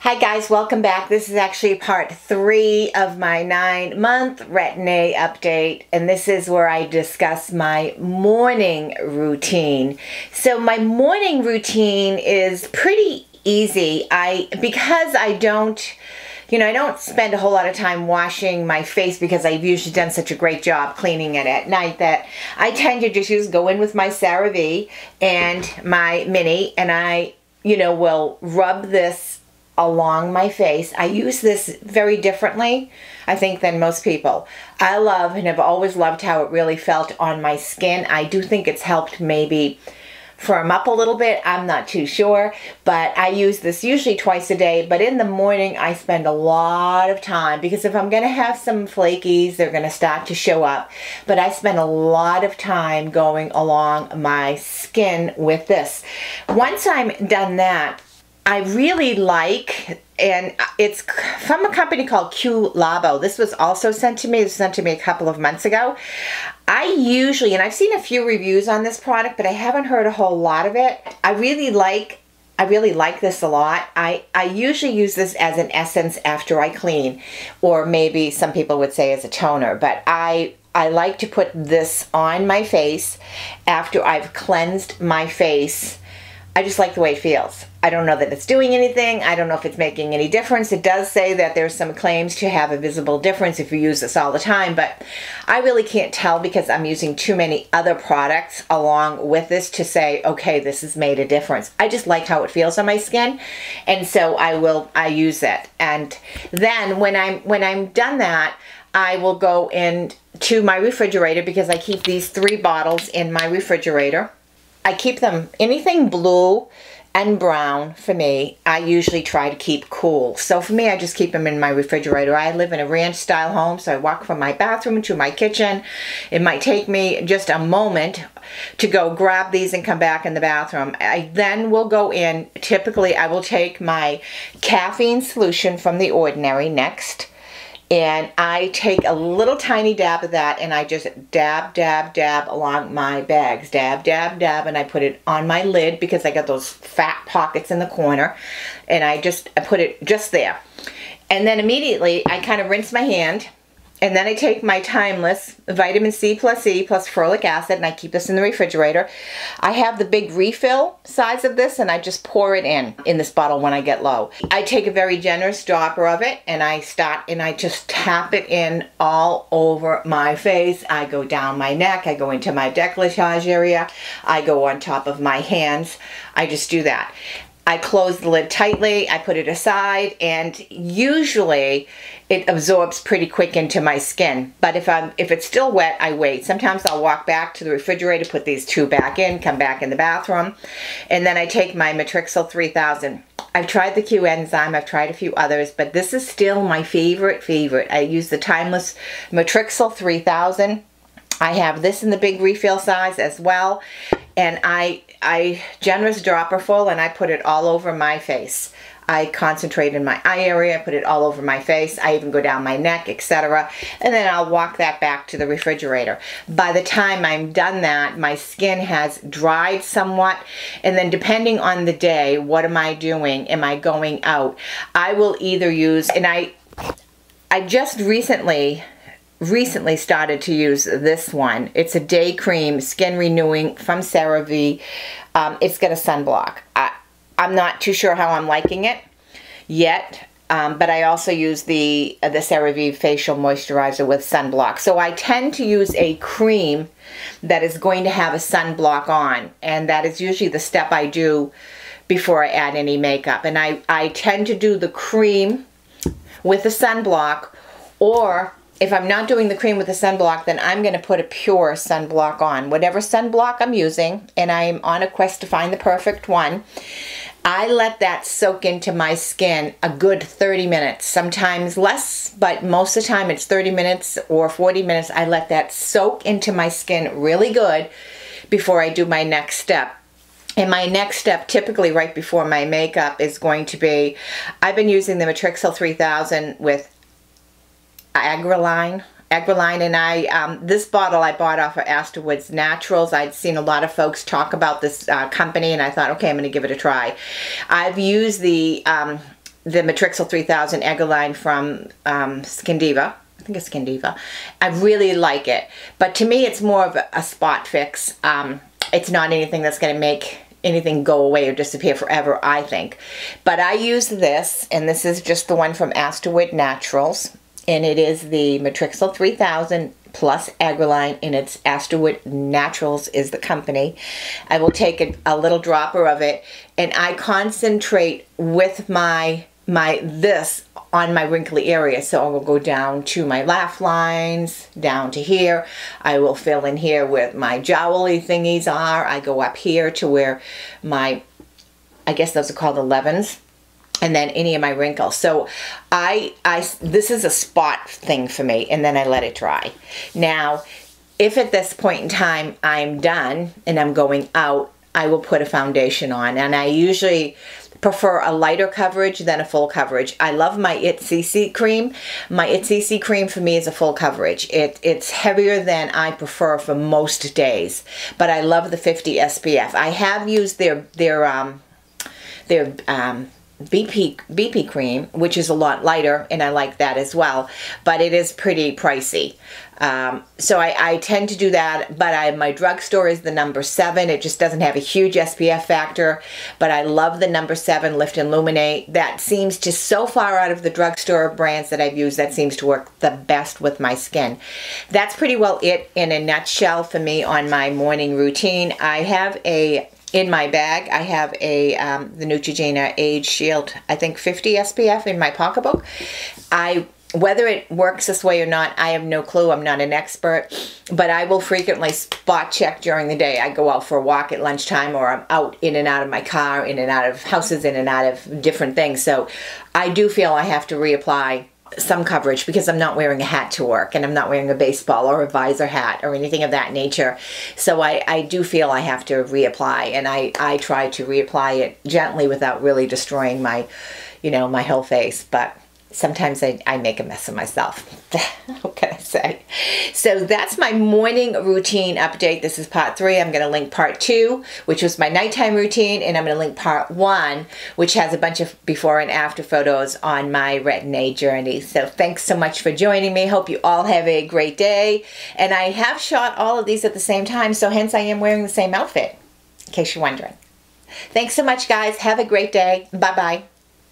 Hi guys, welcome back. This is actually part 3 of my 9-month Retin-A update, and this is where I discuss my morning routine. So my morning routine is pretty easy. Because I don't spend a whole lot of time washing my face because I've usually done such a great job cleaning it at night that I tend to just go in with my CeraVe and my mini, and I will rub this along my face. I use this very differently, I think, than most people. I love and have always loved how it really felt on my skin. I do think it's helped maybe firm up a little bit. I'm not too sure, but I use this usually twice a day. But in the morning, I spend a lot of time, because if I'm going to have some flakies, they're going to start to show up. But I spend a lot of time going along my skin with this. Once I'm done that, I really like, and it's from a company called Q Labo. This was also sent to me. It was sent to me a couple of months ago. I usually, and I've seen a few reviews on this product, but I haven't heard a whole lot of it. I really like this a lot. I usually use this as an essence after I clean, or maybe some people would say as a toner, but I like to put this on my face after I've cleansed my face. I just like the way it feels. I don't know that it's doing anything. I don't know if it's making any difference. It does say that there's some claims to have a visible difference if you use this all the time, but I really can't tell because I'm using too many other products along with this to say, okay, this has made a difference. I just like how it feels on my skin, and so I use it. And then when I'm done that, I will go into my refrigerator, because I keep these 3 bottles in my refrigerator. I keep them, anything blue and brown for me, I usually try to keep cool. So for me, I just keep them in my refrigerator. I live in a ranch style home, so I walk from my bathroom to my kitchen. It might take me just a moment to go grab these and come back in the bathroom. I then will go in, typically I will take my caffeine solution from The Ordinary next. And I take a little tiny dab of that, and I just dab, dab, dab along my bags. Dab, dab, dab, and I put it on my lid because I got those fat pockets in the corner. And I put it just there. And then immediately I kind of rinse my hand. And then I take my Timeless Vitamin C plus E plus Ferulic Acid, and I keep this in the refrigerator. I have the big refill size of this, and I just pour it in this bottle when I get low. I take a very generous dropper of it, and I just tap it in all over my face. I go down my neck, I go into my décolletage area, I go on top of my hands. I just do that. I close the lid tightly, I put it aside, and usually it absorbs pretty quick into my skin. But if it's still wet, I wait. Sometimes I'll walk back to the refrigerator, put these 2 back in, come back in the bathroom, and then I take my Matrixyl 3000. I've tried the Q enzyme, I've tried a few others, but this is still my favorite. I use the Timeless Matrixyl 3000. I have this in the big refill size as well, and I generous dropper full, and I put it all over my face. I concentrate in my eye area, I put it all over my face, I even go down my neck, etc. And then I'll walk that back to the refrigerator. By the time I'm done that, my skin has dried somewhat, and then depending on the day, what am I doing? Am I going out? I will either use, and I just recently started to use this one. It's a day cream, skin renewing from CeraVe. It's got a sunblock. I'm not too sure how I'm liking it yet, but I also use the CeraVe facial moisturizer with sunblock. So I tend to use a cream that is going to have a sunblock on, and that is usually the step I do before I add any makeup. And I tend to do the cream with the sunblock, or if I'm not doing the cream with the sunblock, then I'm going to put a pure sunblock on. Whatever sunblock I'm using, and I'm on a quest to find the perfect one, I let that soak into my skin a good 30 minutes. Sometimes less, but most of the time it's 30 minutes or 40 minutes. I let that soak into my skin really good before I do my next step. And my next step, typically right before my makeup, is going to be, I've been using the Matrixyl 3000 with Agriline, and this bottle I bought off of Astorwood's Naturals. I'd seen a lot of folks talk about this company, and I thought, okay, I'm going to give it a try. I've used the the Matrixyl 3000 egg line from Skindiva. I think it's Skindiva. I really like it. But to me, it's more of a spot fix. It's not anything that's going to make anything go away or disappear forever, I think. But I use this, and this is just the one from Astorwood Naturals. And it is the Matrixyl 3000 plus Agriline, and it's Astorwood Naturals is the company. I will take a little dropper of it, and I concentrate with this on my wrinkly area. So I will go down to my laugh lines, down to here. I will fill in here where my jowly thingies are. I go up here to where my, I guess those are called 11s. And then any of my wrinkles. So this is a spot thing for me, and then I let it dry. Now, if at this point in time I'm done and I'm going out, I will put a foundation on, and I usually prefer a lighter coverage than a full coverage. I love my It CC cream. My It CC cream for me is a full coverage. It's heavier than I prefer for most days, but I love the 50 SPF. I have used their BP cream, which is a lot lighter, and I like that as well, but it is pretty pricey. So I tend to do that, but my drugstore is the number 7. It just doesn't have a huge SPF factor, but I love the number 7 Lift and Illuminate. That seems to, so far out of the drugstore brands that I've used, that seems to work the best with my skin. That's pretty well it in a nutshell for me on my morning routine. I have in my bag, I have the Neutrogena Age Shield, I think 50 SPF in my pocketbook. Whether it works this way or not, I have no clue. I'm not an expert, but I will frequently spot check during the day. I go out for a walk at lunchtime, or I'm out in and out of my car, in and out of houses, in and out of different things. So I do feel I have to reapply some coverage because I'm not wearing a hat to work, and I'm not wearing a baseball or a visor hat or anything of that nature. So I do feel I have to reapply, and I try to reapply it gently without really destroying my, my whole face. But sometimes I make a mess of myself. What can I say? So that's my morning routine update. This is part 3. I'm going to link part 2, which was my nighttime routine, and I'm going to link part 1, which has a bunch of before and after photos on my Retin-A journey. So thanks so much for joining me. Hope you all have a great day. And I have shot all of these at the same time, so hence I am wearing the same outfit, in case you're wondering. Thanks so much, guys. Have a great day. Bye-bye.